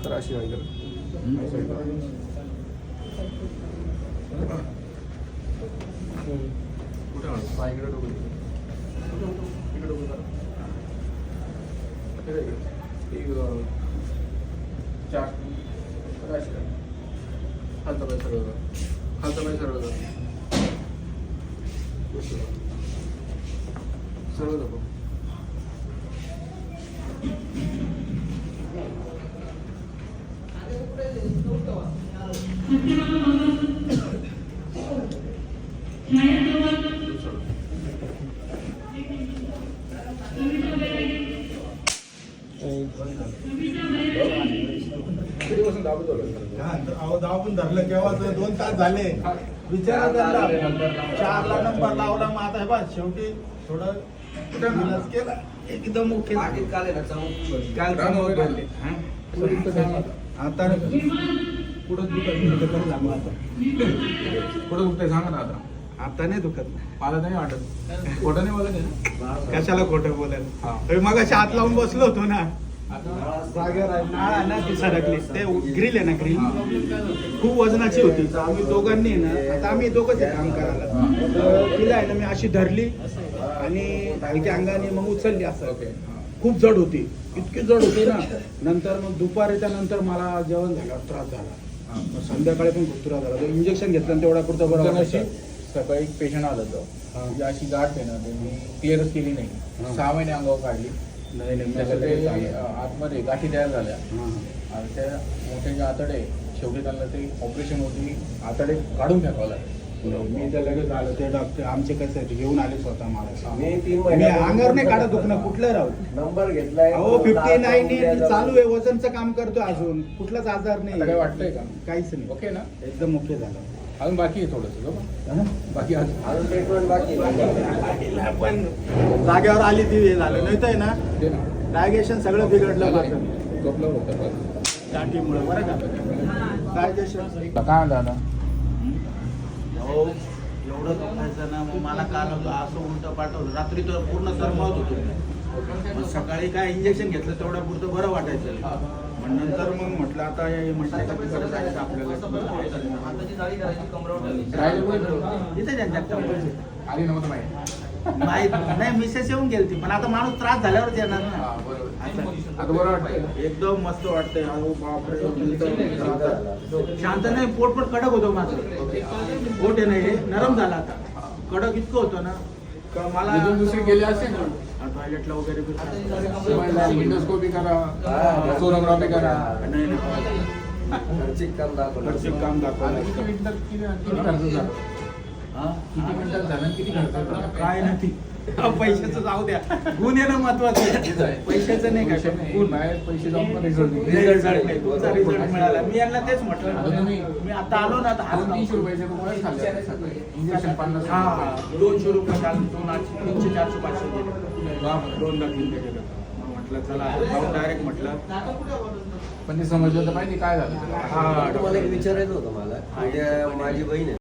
करा अशी आहे इकडं. कुठे म्हणतो पायकडे डोकं इकडे डोकं करा. चार करा अशी करा. खालचा पाय सरळ करा. खालचा पाय सरळ करा. सरळ दाखव. दाबून धरलं केव्हा 2 तास झाले. विचार चारला नंबर लावला मग आता हे बा शेवटी थोडं विलास केला एकदम ओके. आता कुठं दुखतंय सांगा ना आता. आता नाही दुखत. मला नाही वाटत. खोटं नाही बोलत आहे. कशाला खोटं बोलायला. मग हात लावून बसलो होतो ना. ना ती सरकली. ते ग्रिल आहे ना ग्रिल खूप वजनाची होती. तर आम्ही दोघांनी ना आता आम्ही दोघंच आहे काम करायला. तर तिला आहे ना मी अशी धरली आणि हलक्या अंगाने मग उचलली असं. खूप जड होती. इतकी जड होती ना. नंतर मग दुपारीच्या नंतर मला जेवण झाल्यावर त्रास झाला. मग संध्याकाळी पण खूप त्रास झाला. इंजेक्शन घेतलं तेवढा पुरतं बरं वाटायचं. सकाळी एक पेशंट आलं होतं. अशी गाठ आहे ना ते मी क्लिअरच केली नाही. 6 महिने अंगावर काढली. त्याच्यात आतमध्ये गाठी तयार झाल्या आणि त्या मोठे जे आतडे शेवटी त्यांना ते ऑपरेशन होती. आतडे काढून फेकावं लागलं. मी तर लगेच आलो. ते डॉक्टर आमचे कसं आहे घेऊन आले स्वतः मला. मी 3 मी अंगावर नाही काढत दुखणं कुठलं राहू. नंबर घेतलाय. अहो 59 चालू आहे. वजनचं काम करतो अजून. कुठलाच आजार नाही. काय वाटतंय का? काहीच नाही. ओके ना? एकदम ओके झालं. अजून बाकी आहे थोडंसं. बाकी अजून ट्रीटमेंट बाकी. पण जागेवर आली ती हे झालं नाही तर ना ते ना डायजेशन सगळं बिघडलं माझं. झोपलं होतं गाठीमुळे बरं का. डायजेशन काय दादा हो एवढं दुखायचं ना. मग मला काल असं उलटं पाठवलं. रात्री तर पूर्ण सरमळत होतो. मग सकाळी काय इंजेक्शन घेतलं तेवढ्या पुरतं बरं वाटायचं. पण नंतर मग म्हटलं आता म्हटलं तिकडे जायचं आपल्याला. इथे त्यांच्या आली नव्हतं माहिती. माहित नाही मिसेस येऊन गेली ती. पण आता माणूस त्रास झाल्यावरच येणार ना. आता बरं वाटतं. एकदम मस्त वाटतंय. अहो बापरे. शांत नाही. पोट पण कडक होतं माझं. पोट आहे ना हे नरम झालं आता. कडक इतकं होतं ना का मला दुसरी गेली असेल ना टॉयलेटला वगैरे इंडोस्कोपी करा सोनोग्राफी करा. खर्चिक काम दाखवलं. काम दाखवलं. किती मिनिटात किती खर्च झाला? किती मिनिटात झालं किती खर्च झाला? काय नाही. पैशाचं जाऊ द्या. गुण येणं महत्वाचं आहे. पैशाचं नाही का गुण. बाहेर पैसे जाऊन पण रिझल्ट रिझल्ट नाही. तुमचा रिझल्ट मिळाला. मी यांना तेच म्हटलं. मी आता आलो ना आता 300 रुपयाचे रुपये खाल्ले इंजेक्शन 50. हा 200 रुपये चालू. 200 300 400 500 गेले. 2 लाख रुपये गेले. म्हटलं चला डायरेक्ट म्हटलं. पण ते समजलं तर पाहिजे काय झालं. तुम्हाला एक विचारायचं होतं मला. उद्या माझी बहीण आहे